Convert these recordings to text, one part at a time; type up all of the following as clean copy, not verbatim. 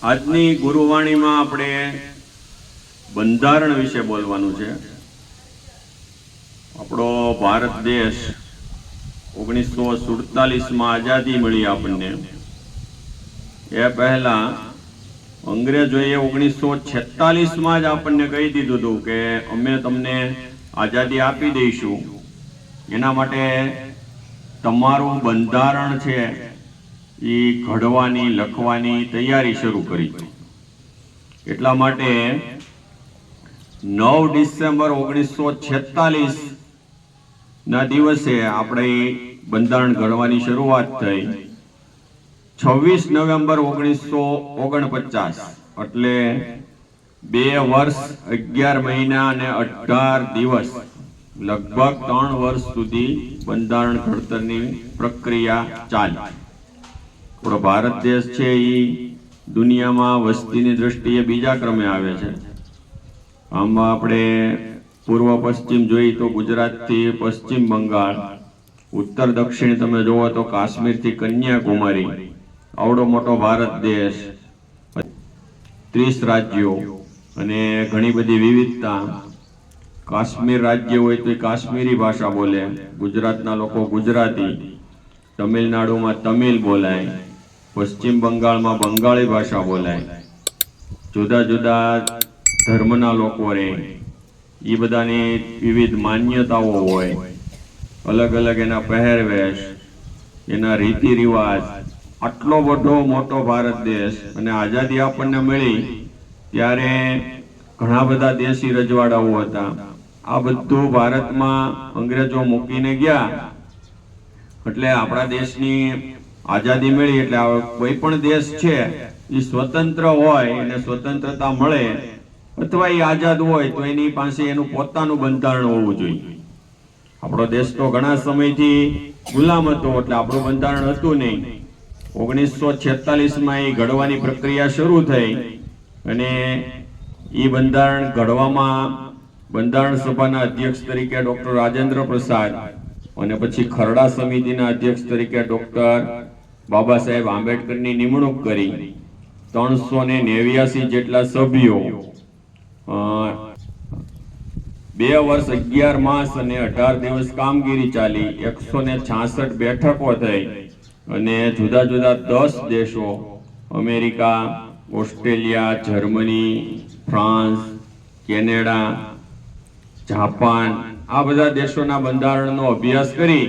આજની ગુરુવાણીમાં આપણે બંધારણ વિશે બોલવાનું છે। આપણો ભારત દેશ 1947માં આઝાદી મળી આપણને। એ પહેલા અંગ્રેજોએ 1946માં જ આપણને કહી દીધું હતું કે અમે તમને આઝાદી આપી દઈશું, એના માટે તમારું બંધારણ છે એ ઘડવાની લખવાની તૈયારી શરૂ કરી। એટલા માટે 9 ડિસેમ્બર 1946 ના દિવસે આપણે બંધારણ ઘડવાની શરૂઆત થઈ। 26 નવેમ્બર 1949 એટલે 2 વર્ષ 11 મહિના અને 18 દિવસ, લગભગ 3 વર્ષ સુધી બંધારણ ઘડતરની પ્રક્રિયા ચાલી। આપણો ભારત દેશ છે એ દુનિયામાં વસ્તીની દ્રષ્ટિએ બીજા ક્રમે આવે છે। આમાં આપણે પૂર્વ પશ્ચિમ જોઈએ તો ગુજરાતથી પશ્ચિમ બંગાળ, ઉત્તર દક્ષિણ તમે જોવો તો કાશ્મીરથી કન્યાકુમારી, આવડો મોટો ભારત દેશ, 30 રાજ્યો અને ઘણી બધી વિવિધતા। કાશ્મીર રાજ્ય હોય તો કાશ્મીરી ભાષા બોલે, ગુજરાતના લોકો ગુજરાતી, તમિલનાડુમાં તમિલ બોલાય, પશ્ચિમ બંગાળમાં બંગાળી ભાષા બોલાય, જુદા જુદા ધર્મના લોકો રહે, એ બધાની વિવિધ માન્યતાઓ હોય, અલગ અલગ એના પહેરવેશ, એના રીતિ રિવાજ। આટલો બધો મોટો ભારત દેશ અને આઝાદી આપણને મળી ત્યારે ઘણા બધા દેશી રજવાડાઓ હતા। આ બધું ભારતમાં અંગ્રેજો મૂકીને ગયા, એટલે આપણા દેશની આઝાદી મળી એટલે કોઈ પણ દેશ છે એ સ્વતંત્ર હોય અને સ્વતંત્રતા મળે અથવા એ આઝાદ હોય તો એની પાસે એનું પોતાનું બંધારણ હોવું જોઈએ। આપણો દેશ તો ઘણા સમયથી ગુલામ હતો એટલે આપણું બંધારણ હતું નહીં। 1946માં એ ઘડવાની પ્રક્રિયા શરૂ થઈ અને એ બંધારણ ઘડવામાં બંધારણ સભાના અધ્યક્ષ તરીકે ડોક્ટર રાજેન્દ્ર પ્રસાદ અને પછી ખરડા સમિતિના અધ્યક્ષ તરીકે ડોક્ટર બાબા સાહેબ આંબેડકરની નિમણૂક કરી। 389 જેટલા સભ્યો, 2 વર્ષ 11 માસ અને 18 દિવસ કામગીરી ચાલી, 166 બેઠકો થઈ અને જુદા જુદા 10 દેશો, America, Australia, Germany, France, Canada, Japan, આ બધા દેશોના બંધારણનો અભ્યાસ કરી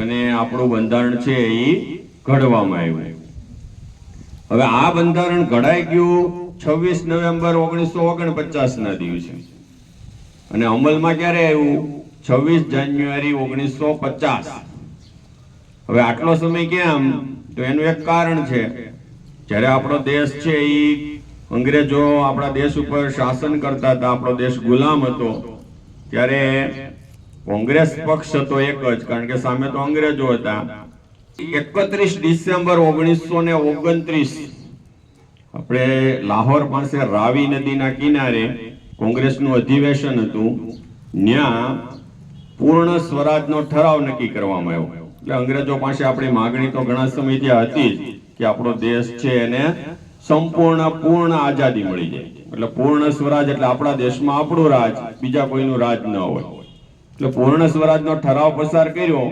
અને આપણું બંધારણ છે એ ઘડવામાં આવ્યું। હવે આ બંધારણ ઘડાઈ ગયું 26 નવેમ્બર 1949 ના દિવસે અને અમલમાં ક્યારે આવ્યું? 26 જાન્યુઆરી 1950। હવે આટલો સમય કેમ? તો એનું એક કારણ છે, જ્યારે આપણો દેશ છે એ અંગ્રેજો આપણા દેશ ઉપર શાસન કરતા હતા, આપણો દેશ ગુલામ હતો, ત્યારે કોંગ્રેસ પક્ષ હતો એક જ, કારણ કે સામે તો અંગ્રેજો હતા। 31 ડિસેમ્બર 1929 આપણે લાહોર પાસે રાવી નદીના કિનારે કોંગ્રેસનું અધિવેશન હતું, ત્યાં પૂર્ણ સ્વરાજનો ઠરાવ નક્કી કરવામાં આવ્યો। એટલે અંગ્રેજો પાસે આપણી માગણી તો ઘણા સમયથી હતી જ કે આપણો દેશ છે એને પૂર્ણ આઝાદી મળી જાય, એટલે પૂર્ણ સ્વરાજ એટલે આપણા દેશમાં આપણું રાજ, બીજા કોઈનું રાજ ન હોય। એટલે પૂર્ણ સ્વરાજનો ઠરાવ પસાર કર્યો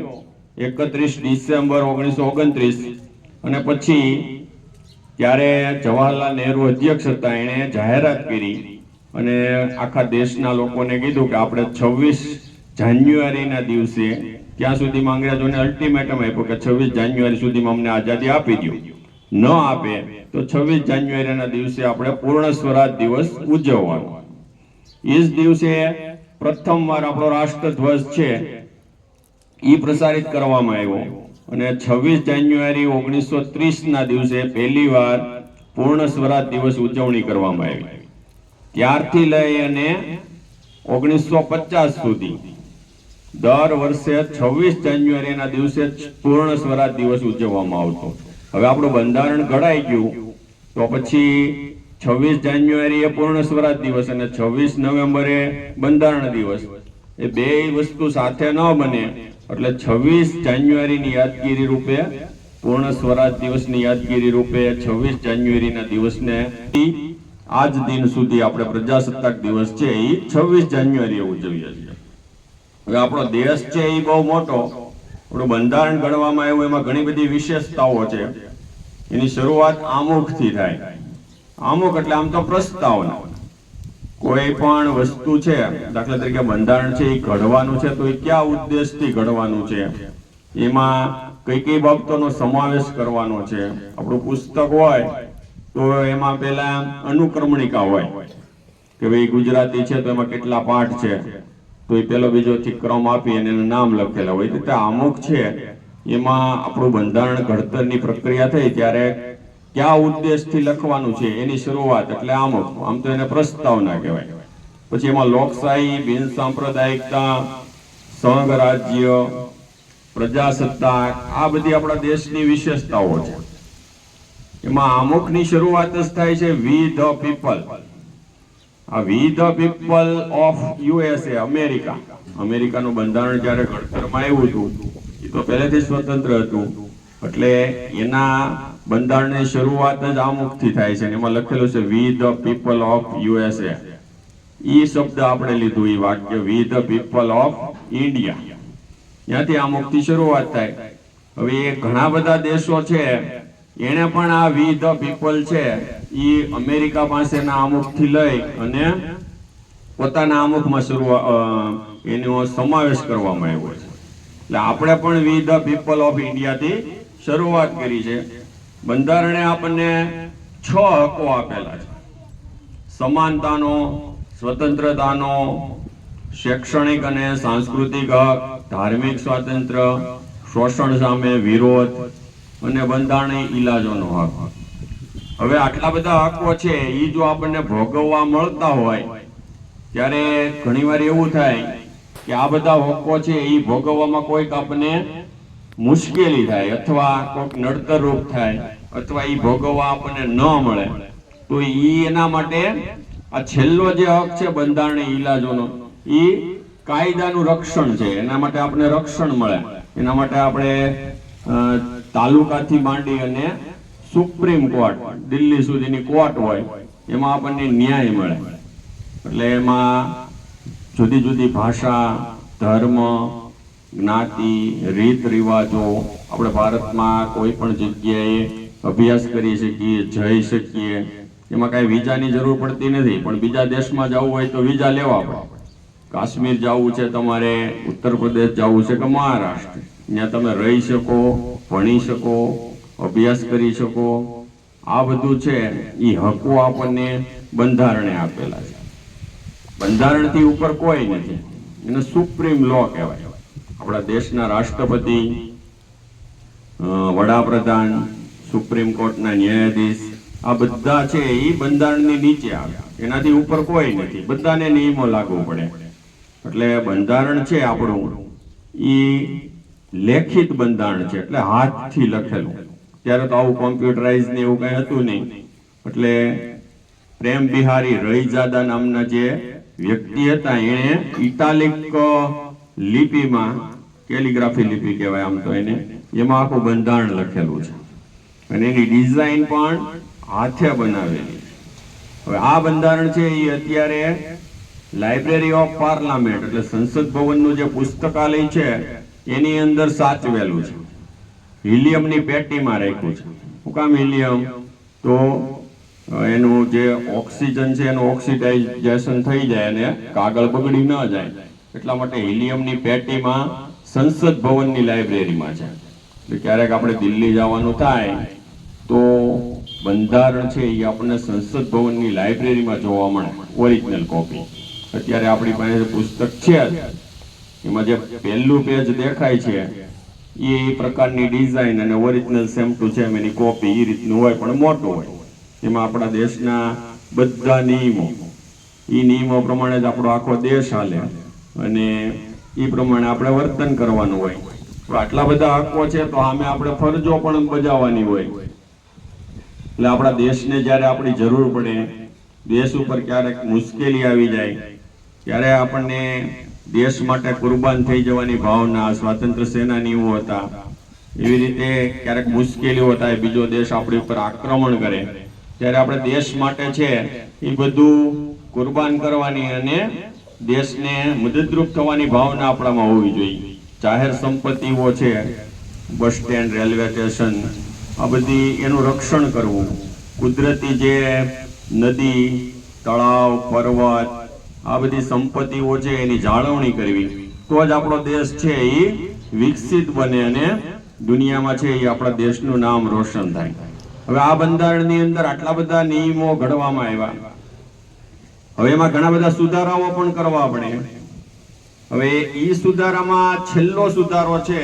31 ડિસેમ્બર 1929 અને પછી ત્યારે જવાહરલાલ નહેરુ અધ્યક્ષ હતા, એણે જાહેરાત કરી અને આખા દેશના લોકોને કીધું કે આપણે 26 જાન્યુઆરીના દિવસે, ત્યાં સુધીમાં અંગ્રેજોને અલ્ટિમેટમ આપ્યું કે 26 જાન્યુઆરી સુધીમાં અમને આઝાદી આપી દો, ન આપે તો 26 જાન્યુઆરીના દિવસે આપણે પૂર્ણ સ્વરાજ દિવસ ઉજવવાનો। એ જ દિવસે પ્રથમવાર આપણો રાષ્ટ્રધ્વજ છે એ પ્રસારિત કરવામાં આવ્યો અને 26 જાન્યુઆરી 1930 ના દિવસે પહેલી વાર પૂર્ણ સ્વરાજ દિવસ ઉજવણી કરવામાં આવી। ત્યારથી લઈ અને 1950 સુધી દર વર્ષે 26 જાન્યુઆરીના દિવસે પૂર્ણ સ્વરાજ દિવસ ઉજવવામાં આવતો। હવે આપણું બંધારણ ઘડાઈ ગયું તો પછી 26 જાન્યુઆરી એ પૂર્ણ સ્વરાજ દિવસ અને 26 નવેમ્બરે બંધારણ દિવસ, એ બે વસ્તુ સાથે ન બને એટલે 26 જાન્યુઆરીની યાદગીરી રૂપે પૂર્ણ સ્વરાજ દિવસની યાદગીરી રૂપે 26 જાન્યુઆરીના દિવસને આજ દિન સુધી આપણે પ્રજાસત્તાક દિવસ છે એ 26 જાન્યુઆરીએ ઉજવીએ છીએ. હવે આપણો દેશ છે એ બહુ મોટો, આપણું બંધારણ ઘડવામાં આવ્યું, એમાં ઘણી બધી વિશેષતાઓ છે. એની શરૂઆત આમુખથી થાય. આમુખ એટલે આમ તો પ્રસ્તાવના. કોઈ પણ વસ્તુ છે, દાખલા તરીકે બંધારણ છે એ ઘડવાનું છે તો એ કયા ઉદ્દેશથી ઘડવાનું છે, એમાં કઈ કઈ બાબતોનો સમાવેશ કરવાનો છે. આપણું પુસ્તક હોય તો એમાં પહેલા અનુક્રમણિકા હોય કે ભાઈ ગુજરાતી છે તો એમાં કેટલા પાઠ છે, તો એ પેલો બીજોથી ક્રમ આપી અને એનું નામ લખેલા હોય. એટલે આમુખ છે એમાં આપણું બંધારણ ઘડતરની પ્રક્રિયા થઈ ત્યારે કયા ઉદ્દેશથી લખવાનું છે એની શરૂઆત એટલે આમુખ. આમ તો એને પ્રસ્તાવના કહેવાય. પછી એમાં લોકશાહી, બિન સાંપ્રદાયિકતા, સંઘ રાજ્ય, પ્રજાસત્તાક, આ બધી આપણા દેશની વિશેષતાઓ છે. એમાં આમુખની શરૂઆત જ થાય છે વી ધ પીપલ. આ we the people of USA, America. અમેરિકાનું બંધારણ જ્યારે ઘડતરમાં આવ્યું હતું એ તો પહેલેથી સ્વતંત્ર હતું, એટલે એના બંધારણની શરૂઆત જ આમુખથી થાય છે. એમાં લખેલું છે we the people of USA. ઈ શબ્દ આપણે લીધું, એ વાક્ય we the people of India, ત્યાંથી આમુખથી શરૂઆત થાય. હવે એ ઘણા બધા દેશો છે એને પણ આ વી ધ પીપલ છે એ અમેરિકા પાસેના આમુખથી લઈ અને પોતાના આમુખમાં એનો સમાવેશ કરવામાં આવ્યો છે. એટલે આપણે પણ વી ધ પીપલ ઓફ ઇન્ડિયાથી શરૂઆત કરી છે. બંધારણે આપણને 6 હકો આપેલા છે: સમાનતાનો, સ્વતંત્રતાનો, શૈક્ષણિક અને સાંસ્કૃતિક હક, ધાર્મિક સ્વાતંત્ર્ય, શોષણ સામે વિરોધ અને બંધારણીય ઈલાજોનો હક. હવે આટલા બધા હકો છે એ જો આપણને ભોગવવા મળતા હોય ત્યારે ઘણીવાર એવું થાય કે આ બધા હકો છે એ ભોગવવામાં કોઈક આપણને મુશ્કેલી થાય અથવા કોઈક નડતરરૂપ થાય અથવા એ ભોગવવા આપણને ન મળે, તો એના માટે આ છેલ્લો જે હક છે બંધારણીય ઈલાજોનો, એ કાયદાનું રક્ષણ છે. એના માટે આપણે રક્ષણ મળે. એના માટે આપણે તાલુકાથી માંડી અને સુપ્રીમ કોર્ટ, દિલ્હી સુધીની કોર્ટ હોય એમાં આપણને ન્યાય મળે. એટલે એમાં જુદી જુદી ભાષા, ધર્મ, જ્ઞાતિ, રીત રિવાજો, આપણે ભારતમાં કોઈ પણ જગ્યાએ અભ્યાસ કરી શકીએ, જઈ શકીએ. એમાં કાંઈ વિઝાની જરૂર પડતી નથી, પણ બીજા દેશમાં જવું હોય તો વિઝા લેવા પડે. કાશ્મીર જવું છે તમારે, ઉત્તર પ્રદેશ જવું છે કે મહારાષ્ટ્ર, ત્યાં તમે રહી શકો, ભણી શકો, અભ્યાસ કરી શકો. આ બધું છે એ હકો આપણને બંધારણે આપેલા છે. બંધારણથી ઉપર કોઈ નથી, એને સુપ્રીમ લો કહેવાય. આપણા દેશના રાષ્ટ્રપતિ, વડાપ્રધાન, સુપ્રીમ કોર્ટના ન્યાયાધીશ, આ બધા છે એ બંધારણની નીચે આવે. એનાથી ઉપર કોઈ નથી, બધાને નિયમો લાગુ પડે. એટલે બંધારણ છે આપણું એ લેખિત બંધારણ છે, એટલે હાથથી લખેલું. ત્યારે તો આવું કોમ્પ્યુટરાઇઝ ને એવું કઈ હતું નહીં. એટલે પ્રેમ બિહારી રઈજાદા નામના જે વ્યક્તિ હતા એણે ઇટાલિક લિપિમાં, કેલિગ્રાફી લિપિ કહેવાય આમ તો એને, એમાં આખું બંધારણ લખેલું છે અને એની ડિઝાઇન પણ હાથે બનાવેલી. હવે આ બંધારણ છે એ અત્યારે લાઇબ્રેરી ઓફ પાર્લામેન્ટ એટલે સંસદ ભવનનું જે પુસ્તકાલય છે એની અંદર સાચવેલું છે. હિલિયમની પેટીમાં રાખ્યું છે. શું કામ હિલિયમ? તો એનું જે ઓક્સિજન છે એનું ઓક્સિડાઇઝેશન થઈ જાય અને કાગળ બગડી ન જાય, એટલા માટે હિલિયમની પેટીમાં સંસદ ભવનની લાઇબ્રેરીમાં છે. એટલે ક્યારેક આપણે દિલ્હી જવાનું થાય તો બંધારણ છે એ આપણને સંસદ ભવનની લાઇબ્રેરીમાં જોવા મળે, ઓરિજિનલ કોપી. અત્યારે આપણી પાસે પુસ્તક છે એમાં જે પહેલું પેજ દેખાય છે એ પ્રકારની ડિઝાઇન અને ઓરિજિનલ સેમ ટુ સેમ એની કોપી એ રીતનું હોય, પણ મોટું હોય. એમાં આપણા દેશના બધા નિયમો, એ નિયમો પ્રમાણે જ આપણો આખો દેશ હાલે અને એ પ્રમાણે આપણે વર્તન કરવાનું હોય. આટલા બધા હકો છે તો સામે આપણે ફરજો પણ બજાવવાની હોય. એટલે આપણા દેશને જ્યારે આપણી જરૂર પડે, દેશ ઉપર ક્યારેક મુશ્કેલી આવી જાય ત્યારે આપણને દેશ માટે કુરબાન થઈ જવાની ભાવના સ્વાતંત્ર્ય સેનાનીઓ હતા એવી રીતે ક્યારેક મુશ્કેલીઓ થાય, બીજો દેશ આપણી ઉપર આક્રમણ કરે, ત્યારે આપણે દેશ માટે છે એ બધું કુરબાન કરવાની અને દેશને મદદરૂપ થવાની ભાવના આપણામાં હોવી જોઈએ. જાહેર સંપત્તિઓ છે, બસ સ્ટેન્ડ, રેલવે સ્ટેશન, આ બધી એનું રક્ષણ કરવું, કુદરતી જે નદી, તળાવ, પર્વત, આ બધી સંપત્તિઓ છે એની જાળવણી કરવી, તો જ આપણો દેશ છે એ વિકસિત બને અને દુનિયામાં છે એ આપણા દેશનું નામ રોશન થાય. હવે આ બંધારણની અંદર આટલા બધા નિયમો ઘડવામાં આવ્યા, હવે એમાં ઘણા બધા સુધારાઓ પણ કરવા પડે. હવે એ સુધારામાં છેલ્લો સુધારો છે,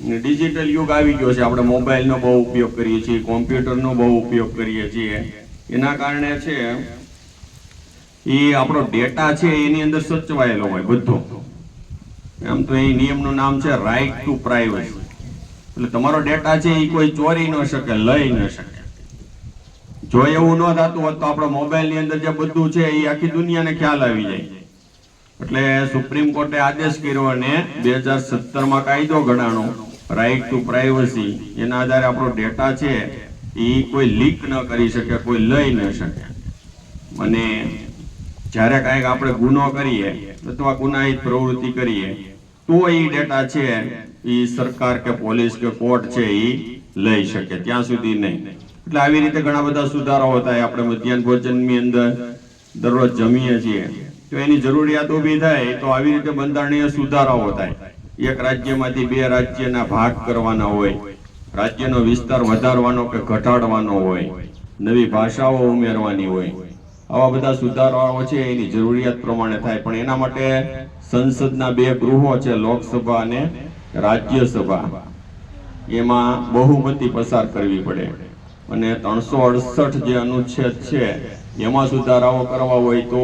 ડિજિટલ યુગ આવી ગયો છે, આપણે મોબાઈલનો બહુ ઉપયોગ કરીએ છીએ, કોમ્પ્યુટરનો બહુ ઉપયોગ કરીએ છીએ, એના કારણે છે એ આપણો ડેટા છે એની અંદર સચવાયેલો હોય બધો. એમ તો એ નિયમનું નામ છે રાઇટ ટુ પ્રાઇવસી, એટલે તમારો ડેટા છે એ કોઈ ચોરી ન શકે, લઈ ન શકે. જો એવું ન થતું હોત તો આપણા મોબાઈલની અંદર જે બધું છે એ આખી દુનિયાને ખ્યાલ આવી જાય. એટલે સુપ્રીમ કોર્ટે આદેશ કર્યો અને 2017માં કાયદો ઘડાણો રાઇટ ટુ પ્રાઇવસી. એના આધારે આપણો ડેટા છે એ કોઈ લીક ન કરી શકે, કોઈ લઈ ન શકે. અને જ્યારે કાંઈક આપણે ગુનો કરીએ અથવા ગુનાહિત પ્રવૃત્તિ કરીએ તો એ ડેટા છે એ સરકાર કે પોલીસ કે કોર્ટ છે એ લઈ શકે, ત્યાં સુધી નહીં. એટલે આવી રીતે ઘણા બધા સુધારાઓ થાય. આપણે મધ્યાહન ભોજનની અંદર દરરોજ જમીએ છીએ તો એની જરૂરિયાત ઊભી થાય તો આવી રીતે બંધારણીય સુધારાઓ થાય. એક રાજ્યમાંથી બે રાજ્યના ભાગ કરવાના હોય, રાજ્યનો વિસ્તાર વધારવાનો કે ઘટાડવાનો હોય, નવી ભાષાઓ ઉમેરવાની હોય, આવા બધા સુધારાઓ છે એની જરૂરિયાત પ્રમાણે થાય. પણ એના માટે સંસદના બે ગૃહો છે, લોકસભા અને રાજ્યસભા, એમાં બહુમતી પસાર કરવી પડે. અને 368 જે અનુચ્છેદ છે એમાં સુધારાઓ કરવા હોય તો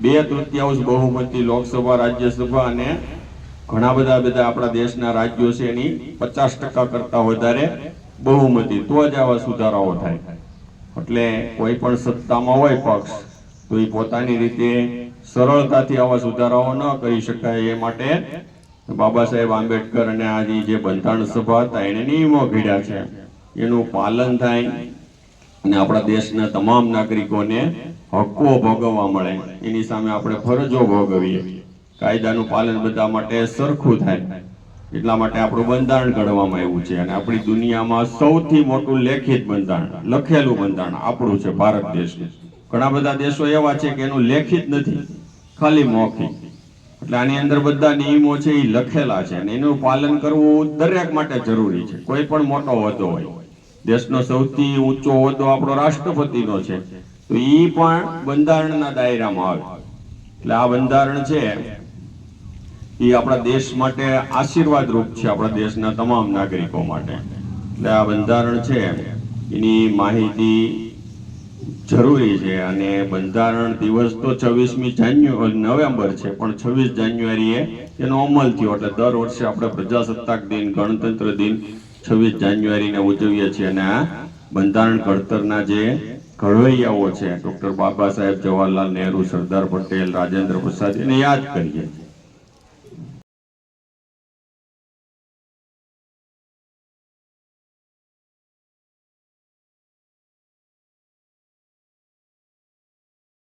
2/3 બહુમતી લોકસભા, રાજ્યસભા અને ઘણા બધા આપણા દેશના રાજ્યો છે એની 50% કરતા વધારે બહુમતી, તો જ આવા સુધારાઓ થાય. એટલે કોઈ પણ સત્તામાં હોય પક્ષ તો એ પોતાની રીતે સરળતાથી આવા સુધારાઓ ન કરી શકાય. એ માટે બાબા સાહેબ આંબેડકર અને આજે જે બંધારણ સભા હતા એને નિયમો ઘડ્યા છે, એનું પાલન થાય અને આપણા દેશના તમામ નાગરિકોને હક્કો ભોગવવા મળે, એની સામે આપણે ફરજો ભોગવીએ, કાયદાનું પાલન બધા માટે સરખું થાય. એટલા માટે આપણું બંધારણ ઘડવામાં આવ્યું છે. અને આપણી દુનિયામાં સૌથી મોટું લેખિત બંધારણ, લખેલું બંધારણ આપણું છે, ભારત દેશનું. ઘણા બધા દેશો એવા છે કે એનું લેખિત નથી, ખાલી મૌખિક. એટલે આની અંદર બધા નિયમો છે એ લખેલા છે અને એનું પાલન કરવું દરેક માટે જરૂરી છે. કોઈ પણ મોટો હોદ્દો હોય, દેશનો સૌથી ઊંચો હોદ્દો આપણો રાષ્ટ્રપતિનો છે તો એ પણ બંધારણના દાયરામાં આવે. એટલે આ બંધારણ છે એ આપણા દેશ માટે આશીર્વાદ રૂપ છે, આપણા દેશના તમામ નાગરિકો માટે. એટલે આ બંધારણ છે એની માહિતી જરૂરી છે. અને બંધારણ દિવસ તો 26મી નવેમ્બર છે, પણ 26 જાન્યુઆરીએ એનો અમલ થયો. એટલે દર વર્ષે આપણે પ્રજાસત્તાક દિન, ગણતંત્ર દિન 26 જાન્યુઆરીને ઉજવીએ છીએ. અને આ બંધારણ ઘડતરના જે ઘડવૈયાઓ છે, ડોક્ટર બાબા સાહેબ, જવાહરલાલ નહેરુ, સરદાર પટેલ, રાજેન્દ્ર પ્રસાદ, એને યાદ કરીએ.